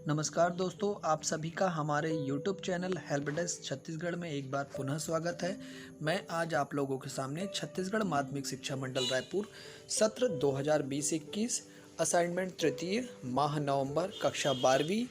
नमस्कार दोस्तों, आप सभी का हमारे YouTube channel help desk Chhattisgarh में एक बार पुनः स्वागत है। मैं आज आप लोगों के सामने छत्तीसगढ़ माध्यमिक शिक्षा मंडल रायपुर सत्र 2020-21 असाइनमेंट तृतीय माह नवंबर कक्षा 12वीं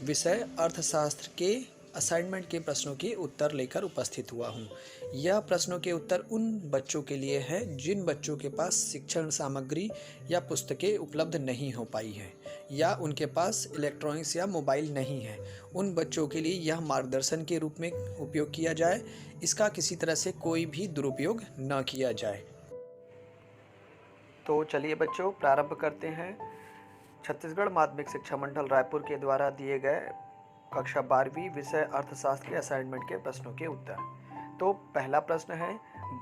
विषय अर्थशास्त्र के असाइनमेंट के प्रश्नों के उत्तर लेकर उपस्थित हुआ हूँ। यह प्रश्नों के उत्तर उन बच्चों के लिए है जिन बच्चों के पास शिक्षण सामग्री या पुस्तकें उपलब्ध नहीं हो पाई है या उनके पास इलेक्ट्रॉनिक्स या मोबाइल नहीं है। उन बच्चों के लिए यह मार्गदर्शन के रूप में उपयोग किया जाए, इसका किसी तरह से कोई भी दुरुपयोग न किया जाए। तो चलिए बच्चों, प्रारंभ करते हैं छत्तीसगढ़ माध्यमिक शिक्षा मंडल रायपुर के द्वारा दिए गए कक्षा 12वीं विषय अर्थशास्त्र के असाइनमेंट के प्रश्नों के उत्तर। तो पहला प्रश्न है,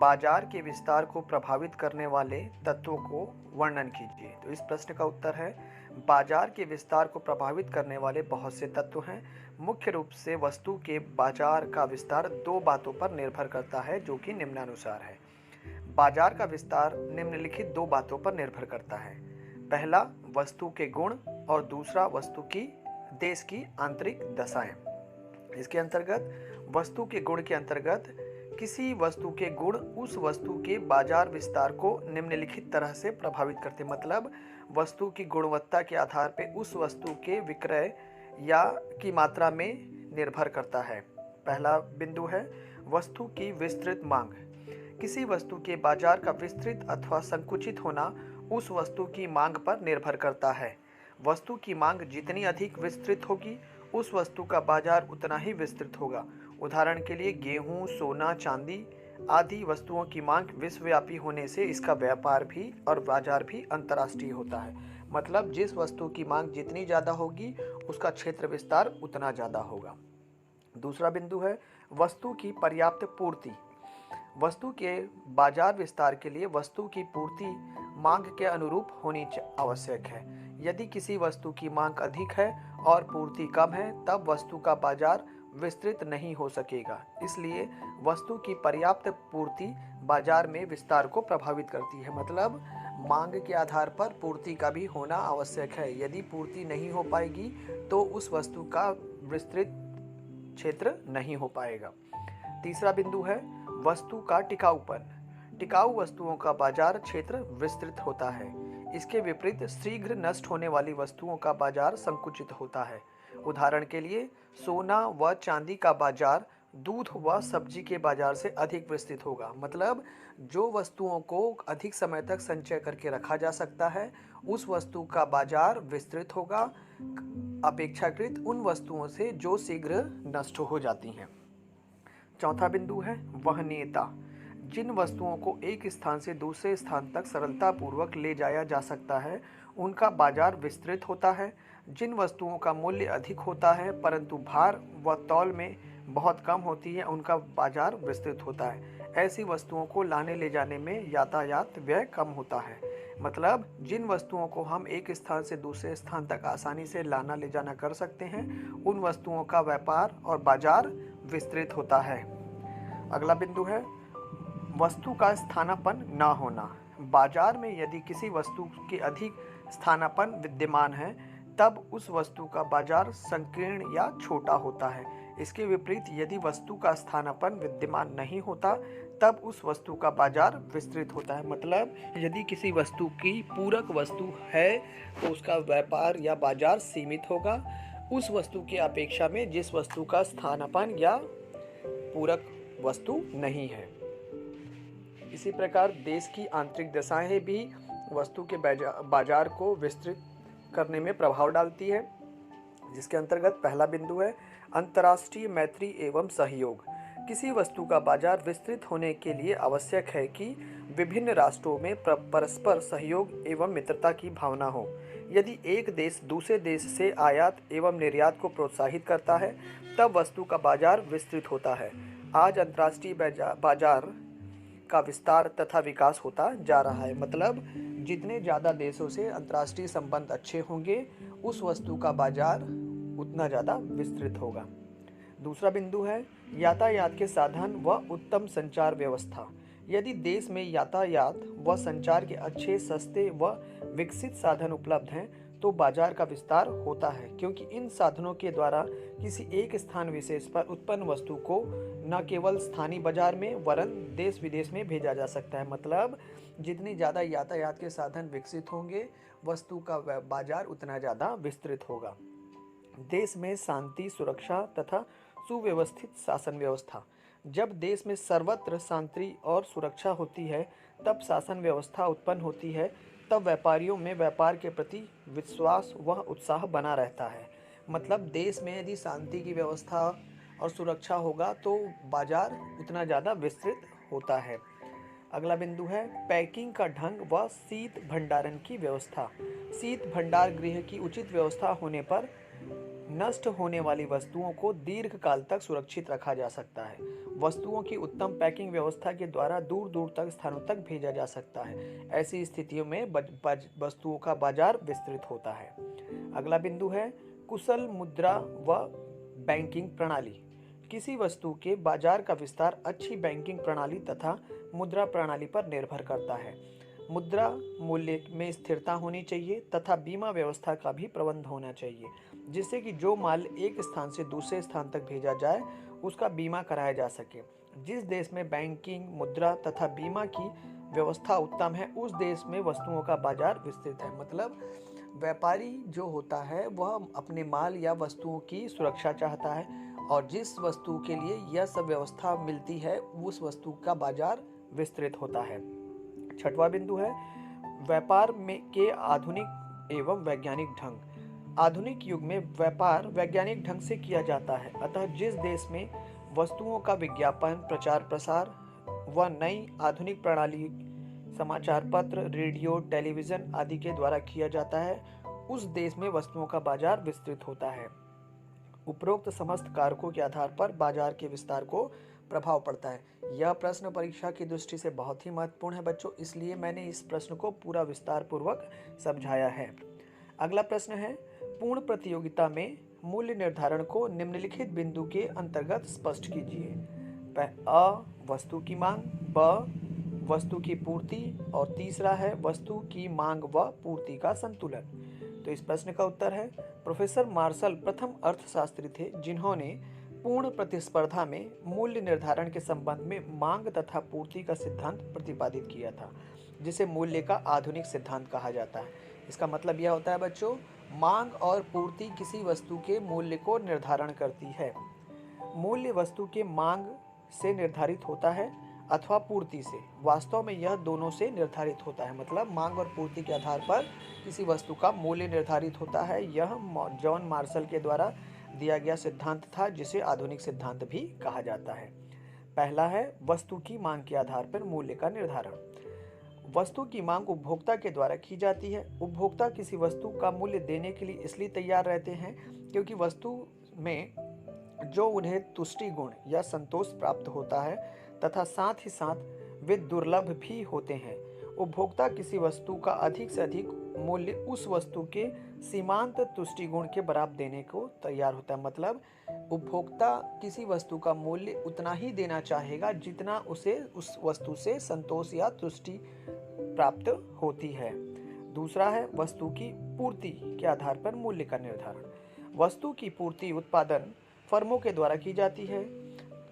बाजार के विस्तार को प्रभावित करने वाले तत्वों को वर्णन कीजिए। तो इस प्रश्न का उत्तर है, बाजार के विस्तार को प्रभावित करने वाले बहुत से तत्व हैं। मुख्य रूप से वस्तु के बाजार का विस्तार दो बातों पर निर्भर करता है, जो कि निम्नानुसार है। बाजार का विस्तार निम्नलिखित दो बातों पर निर्भर करता है। पहला, वस्तु के गुण, और दूसरा वस्तु की देश की आंतरिक दशाएं। इसके अंतर्गत वस्तु के गुण के अंतर्गत किसी वस्तु के गुण उस वस्तु के बाजार विस्तार को निम्नलिखित तरह से प्रभावित करते, मतलब वस्तु की गुणवत्ता के आधार पर उस वस्तु के विक्रय या की मात्रा में निर्भर करता है। पहला बिंदु है वस्तु की विस्तृत मांग। किसी वस्तु के बाजार का विस्तृत अथवा संकुचित होना उस वस्तु की मांग पर निर्भर करता है। वस्तु की मांग जितनी अधिक विस्तृत होगी, उस वस्तु का बाजार उतना ही विस्तृत होगा। उदाहरण के लिए गेहूं, सोना, चांदी आदि वस्तुओं की मांग विश्वव्यापी होने से इसका व्यापार भी और बाजार भी अंतर्राष्ट्रीय होता है। मतलब जिस वस्तु की मांग जितनी ज़्यादा होगी, उसका क्षेत्र विस्तार उतना ज़्यादा होगा। दूसरा बिंदु है वस्तु की पर्याप्त पूर्ति। वस्तु के बाजार विस्तार के लिए वस्तु की पूर्ति मांग के अनुरूप होनी आवश्यक है। यदि किसी वस्तु की मांग अधिक है और पूर्ति कम है, तब वस्तु का बाजार विस्तृत नहीं हो सकेगा। इसलिए वस्तु की पर्याप्त पूर्ति बाजार में विस्तार को प्रभावित करती है। मतलब मांग के आधार पर पूर्ति का भी होना आवश्यक है। यदि पूर्ति नहीं हो पाएगी तो उस वस्तु का विस्तृत क्षेत्र नहीं हो पाएगा। तीसरा बिंदु है वस्तु का टिकाऊपन। टिकाऊ वस्तुओं का बाजार क्षेत्र विस्तृत होता है। इसके विपरीत शीघ्र नष्ट होने वाली वस्तुओं का बाजार संकुचित होता है। उदाहरण के लिए सोना व चांदी का बाजार दूध व सब्जी के बाजार से अधिक विस्तृत होगा। मतलब जो वस्तुओं को अधिक समय तक संचय करके रखा जा सकता है, उस वस्तु का बाजार विस्तृत होगा अपेक्षाकृत उन वस्तुओं से जो शीघ्र नष्ट हो जाती हैं। चौथा बिंदु है वहनीयता। जिन वस्तुओं को एक स्थान से दूसरे स्थान तक सरलतापूर्वक ले जाया जा सकता है, उनका बाजार विस्तृत होता है। जिन वस्तुओं का मूल्य अधिक होता है परंतु भार व तौल में बहुत कम होती है, उनका बाजार विस्तृत होता है। ऐसी वस्तुओं को लाने ले जाने में यातायात व्यय कम होता है। मतलब जिन वस्तुओं को हम एक स्थान से दूसरे स्थान तक आसानी से लाना ले जाना कर सकते हैं, उन वस्तुओं का व्यापार और बाजार विस्तृत होता है। अगला बिंदु है वस्तु का स्थानापन्न न होना। बाजार में यदि किसी वस्तु के अधिक स्थानापन्न विद्यमान है, तब उस वस्तु का बाजार संकीर्ण या छोटा होता है। इसके विपरीत यदि वस्तु का स्थानापन्न विद्यमान नहीं होता, तब उस वस्तु का बाजार विस्तृत होता है। मतलब यदि किसी वस्तु की पूरक वस्तु है तो उसका व्यापार या बाजार सीमित होगा उस वस्तु की अपेक्षा में जिस वस्तु का स्थानापन्न या पूरक वस्तु नहीं है। इसी प्रकार देश की आंतरिक दशाएं भी वस्तु के बाजार को विस्तृत करने में प्रभाव डालती है, जिसके अंतर्गत पहला बिंदु है अंतर्राष्ट्रीय मैत्री एवं सहयोग। किसी वस्तु का बाजार विस्तृत होने के लिए आवश्यक है कि विभिन्न राष्ट्रों में परस्पर सहयोग एवं मित्रता की भावना हो। यदि एक देश दूसरे देश से आयात एवं निर्यात को प्रोत्साहित करता है, तब वस्तु का बाजार विस्तृत होता है। आज अंतर्राष्ट्रीय बाजार का विस्तार तथा विकास होता जा रहा है। मतलब जितने ज़्यादा देशों से अंतर्राष्ट्रीय संबंध अच्छे होंगे, उस वस्तु का बाजार उतना ज़्यादा विस्तृत होगा। दूसरा बिंदु है यातायात के साधन व उत्तम संचार व्यवस्था। यदि देश में यातायात व संचार के अच्छे, सस्ते व विकसित साधन उपलब्ध हैं, तो बाजार का विस्तार होता है, क्योंकि इन साधनों के द्वारा किसी एक स्थान विशेष पर उत्पन्न वस्तु को न केवल स्थानीय बाजार में वरन देश विदेश में भेजा जा सकता है। मतलब जितनी ज़्यादा यातायात के साधन विकसित होंगे, वस्तु का बाजार उतना ज़्यादा विस्तृत होगा। देश में शांति, सुरक्षा तथा सुव्यवस्थित शासन व्यवस्था। जब देश में सर्वत्र शांति और सुरक्षा होती है, तब शासन व्यवस्था उत्पन्न होती है, तब व्यापारियों में व्यापार के प्रति विश्वास व उत्साह बना रहता है। मतलब देश में यदि शांति की व्यवस्था और सुरक्षा होगा तो बाजार उतना ज़्यादा विस्तृत होता है। अगला बिंदु है पैकिंग का ढंग व शीत भंडारण की व्यवस्था। शीत भंडार गृह की उचित व्यवस्था होने पर नष्ट होने वाली वस्तुओं को दीर्घ काल तक सुरक्षित रखा जा सकता है। वस्तुओं की उत्तम पैकिंग व्यवस्था के द्वारा दूर दूर तक स्थानों तक भेजा जा सकता है। ऐसी स्थितियों में वस्तुओं का बाजार विस्तृत होता है। अगला बिंदु है कुशल मुद्रा व बैंकिंग प्रणाली। किसी वस्तु के बाजार का विस्तार अच्छी बैंकिंग प्रणाली तथा मुद्रा प्रणाली पर निर्भर करता है। मुद्रा मूल्य में स्थिरता होनी चाहिए तथा बीमा व्यवस्था का भी प्रबंध होना चाहिए, जिससे कि जो माल एक स्थान से दूसरे स्थान तक भेजा जाए उसका बीमा कराया जा सके। जिस देश में बैंकिंग, मुद्रा तथा बीमा की व्यवस्था उत्तम है, उस देश में वस्तुओं का बाजार विस्तृत है। मतलब व्यापारी जो होता है वह अपने माल या वस्तुओं की सुरक्षा चाहता है, और जिस वस्तु के लिए यह सब व्यवस्था मिलती है उस वस्तु का बाजार विस्तृत होता है। छठवां बिंदु है व्यापार में के आधुनिक एवं वैज्ञानिक ढंग। आधुनिक युग में व्यापार वैज्ञानिक ढंग से किया जाता है, अतः जिस देश में वस्तुओं का विज्ञापन, प्रचार प्रसार व नई आधुनिक प्रणाली समाचार पत्र, रेडियो, टेलीविजन आदि के द्वारा किया जाता है, उस देश में वस्तुओं का बाजार विस्तृत होता है। उपरोक्त समस्त कारकों के आधार पर बाजार के विस्तार को प्रभाव पड़ता है। यह प्रश्न परीक्षा की दृष्टि से बहुत ही महत्वपूर्ण है बच्चों, इसलिए मैंने इस प्रश्न को पूरा विस्तार पूर्वक समझाया है। अगला प्रश्न है पूर्ण प्रतियोगिता में मूल्य निर्धारण को निम्नलिखित बिंदु के अंतर्गत स्पष्ट कीजिए। अ वस्तु की मांग, ब वस्तु की पूर्ति, और तीसरा है वस्तु की मांग व पूर्ति का संतुलन। तो इस प्रश्न का उत्तर है प्रोफेसर मार्शल प्रथम अर्थशास्त्री थे जिन्होंने पूर्ण प्रतिस्पर्धा में मूल्य निर्धारण के संबंध में मांग तथा पूर्ति का सिद्धांत प्रतिपादित किया था, जिसे मूल्य का आधुनिक सिद्धांत कहा जाता है। इसका मतलब यह होता है बच्चों, मांग और पूर्ति किसी वस्तु के मूल्य को निर्धारण करती है। मूल्य वस्तु के मांग से निर्धारित होता है अथवा पूर्ति से। वास्तव में यह दोनों से निर्धारित होता है। मतलब मांग और पूर्ति के आधार पर किसी वस्तु का मूल्य निर्धारित होता है। यह जॉन मार्शल के द्वारा दिया गया सिद्धांत था, जिसे आधुनिक सिद्धांत भी कहा जाता है। पहला है वस्तु की मांग के आधार पर मूल्य का निर्धारण। वस्तु की मांग उपभोक्ता के द्वारा की जाती है। उपभोक्ता किसी वस्तु का मूल्य देने के लिए इसलिए तैयार रहते हैं क्योंकि वस्तु में जो उन्हें तुष्टि गुण या संतोष प्राप्त होता है तथा साथ ही साथ वे दुर्लभ भी होते हैं। उपभोक्ता किसी वस्तु का अधिक से अधिक मूल्य उस वस्तु के सीमांत तुष्टि गुण के बराबर देने को तैयार होता है। मतलब उपभोक्ता किसी वस्तु का मूल्य उतना ही देना चाहेगा जितना उसे उस वस्तु से संतोष या तुष्टि प्राप्त होती है। दूसरा है वस्तु की पूर्ति के आधार पर मूल्य का निर्धारण। वस्तु की पूर्ति उत्पादन फर्मों के द्वारा की जाती है।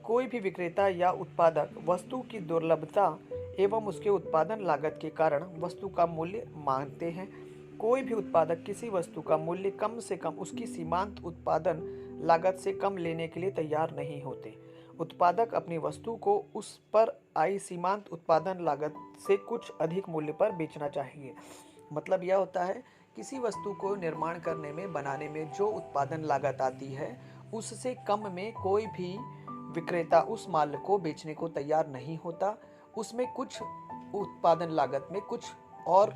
कोई भी विक्रेता या उत्पादक वस्तु की दुर्लभता एवं उसके उत्पादन लागत के कारण वस्तु का मूल्य मांगते हैं। कोई भी उत्पादक किसी वस्तु का मूल्य कम से कम उसकी सीमांत उत्पादन लागत से कम लेने के लिए तैयार नहीं होते। उत्पादक अपनी वस्तु को उस पर आई सीमांत उत्पादन लागत से कुछ अधिक मूल्य पर बेचना चाहिए। मतलब यह होता है किसी वस्तु को निर्माण करने में, बनाने में जो उत्पादन लागत आती है उससे कम में कोई भी विक्रेता उस माल को बेचने को तैयार नहीं होता। उसमें कुछ उत्पादन लागत में कुछ और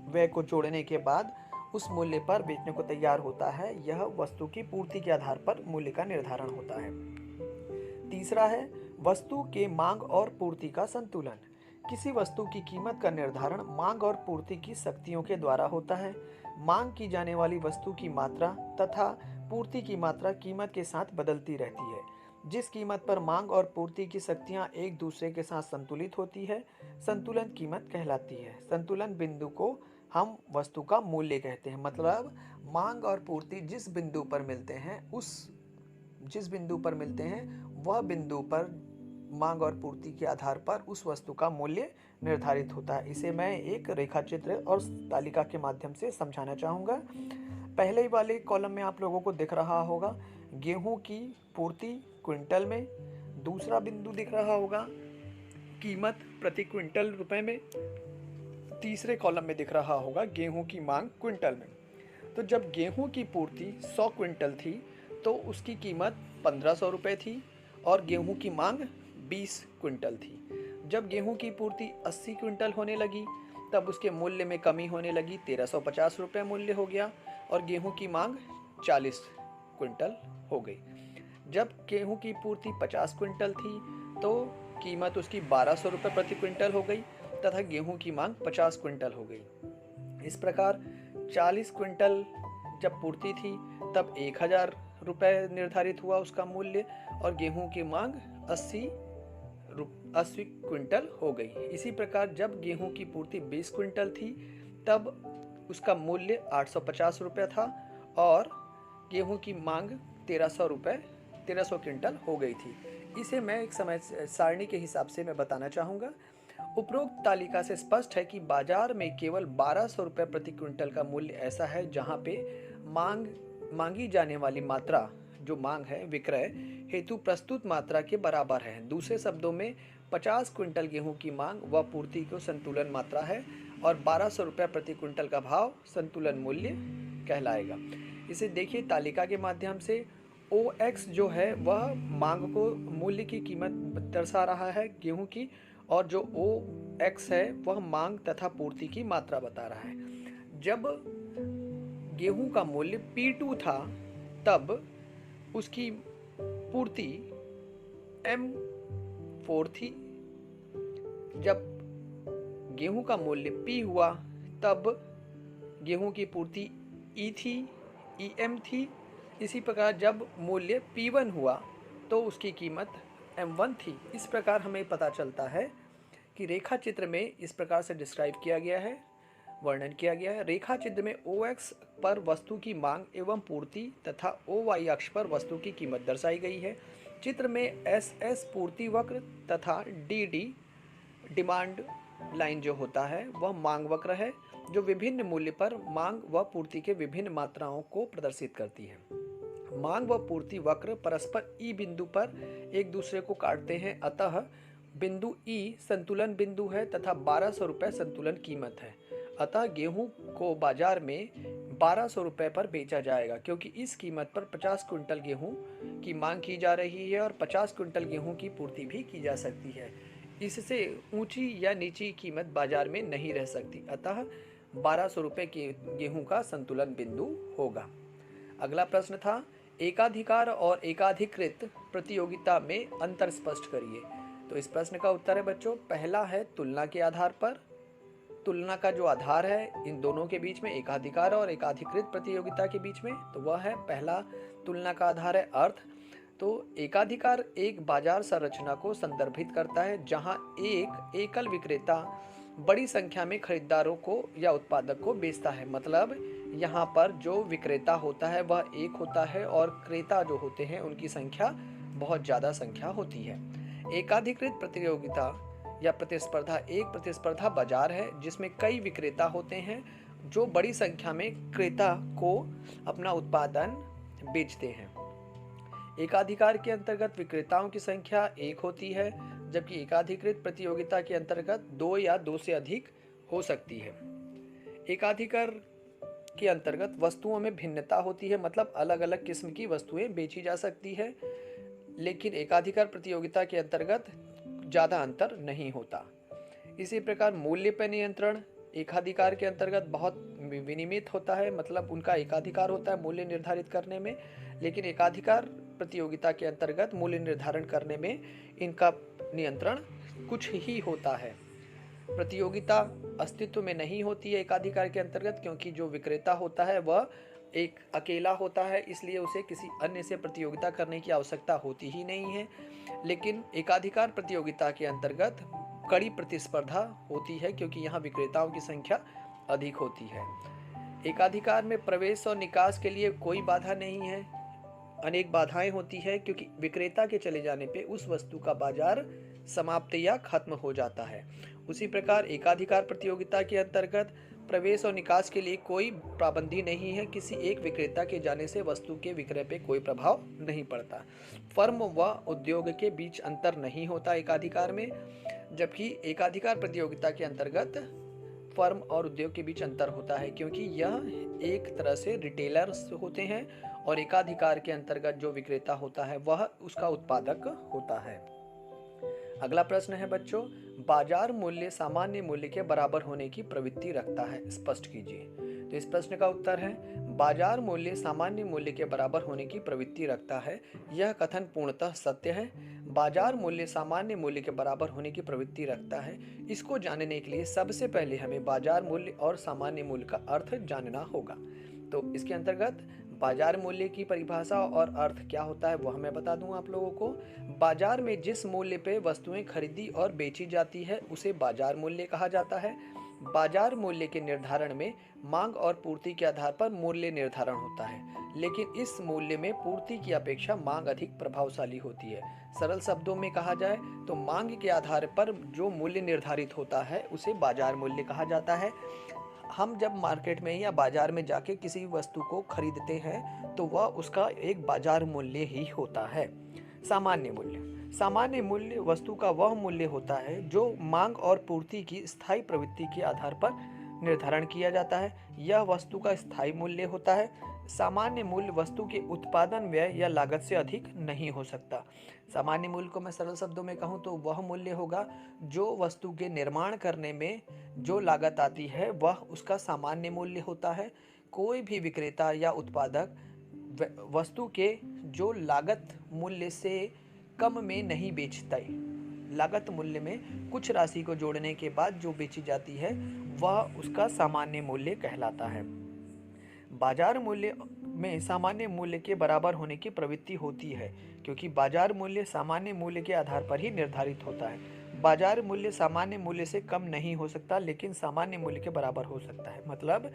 व्यय को जोड़ने के बाद उस मूल्य पर बेचने को तैयार होता है। यह वस्तु की पूर्ति के आधार पर मूल्य का निर्धारण होता है। तीसरा है वस्तु के मांग और पूर्ति का संतुलन। किसी वस्तु की कीमत का निर्धारण मांग और पूर्ति की शक्तियों के द्वारा होता है। मांग की जाने वाली वस्तु की मात्रा तथा पूर्ति की मात्रा कीमत के साथ बदलती रहती है। जिस कीमत पर मांग और पूर्ति की शक्तियां एक दूसरे के साथ संतुलित होती है, संतुलन कीमत कहलाती है। संतुलन बिंदु को हम वस्तु का मूल्य कहते हैं। मतलब मांग और पूर्ति जिस बिंदु पर मिलते हैं जिस बिंदु पर मिलते हैं वह बिंदु पर मांग और पूर्ति के आधार पर उस वस्तु का मूल्य निर्धारित होता है। इसे मैं एक रेखा चित्र और तालिका के माध्यम से समझाना चाहूँगा। पहले वाले कॉलम में आप लोगों को दिख रहा होगा गेहूं की पूर्ति क्विंटल में, दूसरा बिंदु दिख रहा होगा कीमत प्रति क्विंटल रुपए में, तीसरे कॉलम में दिख रहा होगा गेहूं की मांग क्विंटल में। तो जब गेहूं की पूर्ति 100 क्विंटल थी तो उसकी कीमत 1500 रुपये थी और गेहूं की मांग 20 क्विंटल थी। जब गेहूं की पूर्ति 80 क्विंटल होने लगी तब उसके मूल्य में कमी होने लगी, 1350 रुपये मूल्य हो गया और गेहूं की मांग 40 क्विंटल हो गई। जब गेहूं की पूर्ति 50 क्विंटल थी तो कीमत उसकी 1200 रुपये प्रति क्विंटल हो गई तथा गेहूं की मांग 50 क्विंटल हो गई। इस प्रकार 40 क्विंटल जब पूर्ति थी तब 1000 रुपये निर्धारित हुआ उसका मूल्य और गेहूं की मांग 80 क्विंटल हो गई। इसी प्रकार जब गेहूं की पूर्ति 20 क्विंटल थी तब उसका मूल्य 850 रुपये था और गेहूं की मांग 1300 क्विंटल हो गई थी। इसे मैं एक समय सारणी के हिसाब से मैं बताना चाहूँगा। उपरोक्त तालिका से स्पष्ट है कि बाजार में केवल 1200 रुपये प्रति क्विंटल का मूल्य ऐसा है जहाँ पे मांगी जाने वाली मात्रा जो मांग है विक्रय हेतु प्रस्तुत मात्रा के बराबर है। दूसरे शब्दों में 50 क्विंटल गेहूं की मांग व पूर्ति को संतुलन मात्रा है और 1200 रुपये प्रति क्विंटल का भाव संतुलन मूल्य कहलाएगा। इसे देखिए तालिका के माध्यम से OX जो है वह मांग को मूल्य की कीमत दर्शा रहा है गेहूं की और जो OX है वह मांग तथा पूर्ति की मात्रा बता रहा है। जब गेहूं का मूल्य P2 था तब उसकी पूर्ति M4 थी। जब गेहूं का मूल्य P हुआ तब गेहूं की पूर्ति E थी, EM थी। इसी प्रकार जब मूल्य P1 हुआ तो उसकी कीमत M1 थी। इस प्रकार हमें पता चलता है कि रेखा चित्र में इस प्रकार से डिस्क्राइब किया गया है, वर्णन किया गया है। रेखा चित्र में OX पर वस्तु की मांग एवं पूर्ति तथा OY अक्ष पर वस्तु की कीमत दर्शाई गई है। चित्र में SS पूर्ति वक्र तथा DD डिमांड लाइन जो होता है वह मांग वक्र है जो विभिन्न मूल्य पर मांग व पूर्ति के विभिन्न मात्राओं को प्रदर्शित करती है। मांग व पूर्ति वक्र परस्पर E बिंदु पर एक दूसरे को काटते हैं, अतः बिंदु E संतुलन बिंदु है तथा 1200 रुपये संतुलन कीमत है। अतः गेहूं को बाजार में 1200 रुपये पर बेचा जाएगा क्योंकि इस कीमत पर 50 क्विंटल गेहूं की मांग की जा रही है और 50 क्विंटल गेहूं की पूर्ति भी की जा सकती है। इससे ऊंची या नीची कीमत बाजार में नहीं रह सकती, अतः 1200 रुपये के गेहूं का संतुलन बिंदु होगा। अगला प्रश्न था एकाधिकार और एकाधिकृत प्रतियोगिता में अंतर स्पष्ट करिए। तो इस प्रश्न का उत्तर है बच्चों, पहला है तुलना के आधार पर। तुलना का जो आधार है इन दोनों के बीच में, एकाधिकार और एकाधिकृत प्रतियोगिता के बीच में, तो वह है पहला तुलना का आधार है अर्थ। तो एकाधिकार एक बाजार संरचना को संदर्भित करता है जहां एक एकल विक्रेता बड़ी संख्या में खरीदारों को या उत्पादक को बेचता है। मतलब यहाँ पर जो विक्रेता होता है वह एक होता है और क्रेता जो होते हैं उनकी संख्या बहुत ज़्यादा संख्या होती है। एकाधिकृत प्रतियोगिता या प्रतिस्पर्धा एक प्रतिस्पर्धा बाजार है जिसमें कई विक्रेता होते हैं जो बड़ी संख्या में क्रेता को अपना उत्पादन बेचते हैं। एकाधिकार के अंतर्गत विक्रेताओं की संख्या एक होती है जबकि एकाधिकृत प्रतियोगिता के अंतर्गत दो या दो से अधिक हो सकती है। एकाधिकार के अंतर्गत वस्तुओं में भिन्नता होती है, मतलब अलग अलग किस्म की वस्तुएं बेची जा सकती है, लेकिन एकाधिकार प्रतियोगिता के अंतर्गत ज़्यादा अंतर नहीं होता। इसी प्रकार मूल्य पर नियंत्रण एकाधिकार के अंतर्गत बहुत विनियमित होता है, मतलब उनका एकाधिकार होता है मूल्य निर्धारित करने में, लेकिन एकाधिकार प्रतियोगिता के अंतर्गत मूल्य निर्धारण करने में इनका नियंत्रण कुछ ही होता है। प्रतियोगिता अस्तित्व में नहीं होती है एकाधिकार के अंतर्गत क्योंकि जो विक्रेता होता है वह एक अकेला होता है, इसलिए उसे किसी अन्य से प्रतियोगिता करने की आवश्यकता होती ही नहीं है। लेकिन एकाधिकार प्रतियोगिता के अंतर्गत कड़ी प्रतिस्पर्धा होती है क्योंकि यहाँ विक्रेताओं की संख्या अधिक होती है। एकाधिकार में प्रवेश और निकास के लिए कोई बाधा नहीं है, अनेक बाधाएं होती है, क्योंकि विक्रेता के चले जाने पे उस वस्तु का बाजार समाप्त या खत्म हो जाता है। उसी प्रकार एकाधिकार प्रतियोगिता के अंतर्गत प्रवेश और निकास के लिए कोई पाबंदी नहीं है। किसी एक विक्रेता के जाने से वस्तु के विक्रय पे कोई प्रभाव नहीं पड़ता। फर्म व उद्योग के बीच अंतर नहीं होता एकाधिकार में, जबकि एकाधिकार प्रतियोगिता के अंतर्गत फर्म और उद्योग के बीच अंतर होता है, क्योंकि यह एक तरह से रिटेलर्स होते हैं और एकाधिकार के अंतर्गत जो विक्रेता होता है वह उसका उत्पादक होता है। अगला प्रश्न है बच्चों, बाजार मूल्य सामान्य मूल्य के बराबर होने की प्रवृत्ति रखता है, स्पष्ट कीजिए। तो इस प्रश्न का उत्तर है, बाजार मूल्य सामान्य मूल्य के बराबर होने की प्रवृत्ति रखता है। यह कथन पूर्णतः सत्य है। बाजार मूल्य सामान्य मूल्य के बराबर होने की प्रवृत्ति रखता है। इसको जानने के लिए सबसे पहले हमें बाजार मूल्य और सामान्य मूल्य का अर्थ जानना होगा। तो इसके अंतर्गत बाजार मूल्य की परिभाषा और अर्थ क्या होता है वह मैं बता दूं आप लोगों को। बाजार में जिस मूल्य पे वस्तुएं खरीदी और बेची जाती है उसे बाजार मूल्य कहा जाता है। बाजार मूल्य के निर्धारण में मांग और पूर्ति के आधार पर मूल्य निर्धारण होता है, लेकिन इस मूल्य में पूर्ति की अपेक्षा मांग अधिक प्रभावशाली होती है। सरल शब्दों में कहा जाए तो मांग के आधार पर जो मूल्य निर्धारित होता है उसे बाजार मूल्य कहा जाता है। हम जब मार्केट में या बाजार में जाके किसी वस्तु को खरीदते हैं तो वह उसका एक बाजार मूल्य ही होता है। सामान्य मूल्य वस्तु का वह मूल्य होता है जो मांग और पूर्ति की स्थायी प्रवृत्ति के आधार पर निर्धारण किया जाता है। यह वस्तु का स्थायी मूल्य होता है। सामान्य मूल्य वस्तु के उत्पादन व्यय या लागत से अधिक नहीं हो सकता। सामान्य मूल्य को मैं सरल शब्दों में कहूँ तो वह मूल्य होगा जो वस्तु के निर्माण करने में जो लागत आती है वह उसका सामान्य मूल्य होता है। कोई भी विक्रेता या उत्पादक वस्तु के जो लागत मूल्य से कम में नहीं बेचता है। लागत मूल्य में कुछ राशि को जोड़ने के बाद जो बेची जाती है वह उसका सामान्य मूल्य कहलाता है। बाजार मूल्य में सामान्य मूल्य के बराबर होने की प्रवृत्ति होती है, क्योंकि बाजार मूल्य सामान्य मूल्य के आधार पर ही निर्धारित होता है। बाजार मूल्य सामान्य मूल्य से कम नहीं हो सकता, लेकिन सामान्य मूल्य के बराबर हो सकता है। मतलब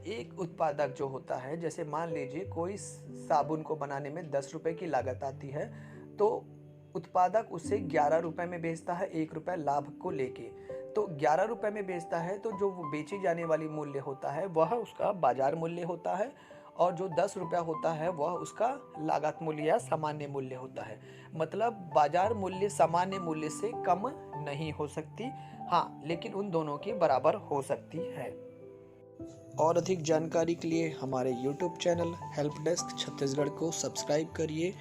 एक उत्पादक जो होता है, जैसे मान लीजिए कोई साबुन को बनाने में 10 रुपए की लागत आती है, तो उत्पादक उसे 11 रुपए में बेचता है, 1 रुपए लाभ को लेके। तो 11 रुपए में बेचता है तो जो वो बेची जाने वाली मूल्य होता है वह उसका बाजार मूल्य होता है, और जो 10 रुपया होता है वह उसका लागत मूल्य या सामान्य मूल्य होता है। मतलब बाजार मूल्य सामान्य मूल्य से कम नहीं हो सकती, हाँ, लेकिन उन दोनों के बराबर हो सकती है। और अधिक जानकारी के लिए हमारे YouTube channel help desk Chhattisgarh को सब्सक्राइब करिए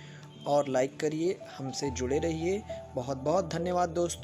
और लाइक करिए। हमसे जुड़े रहिए। बहुत बहुत धन्यवाद दोस्तों।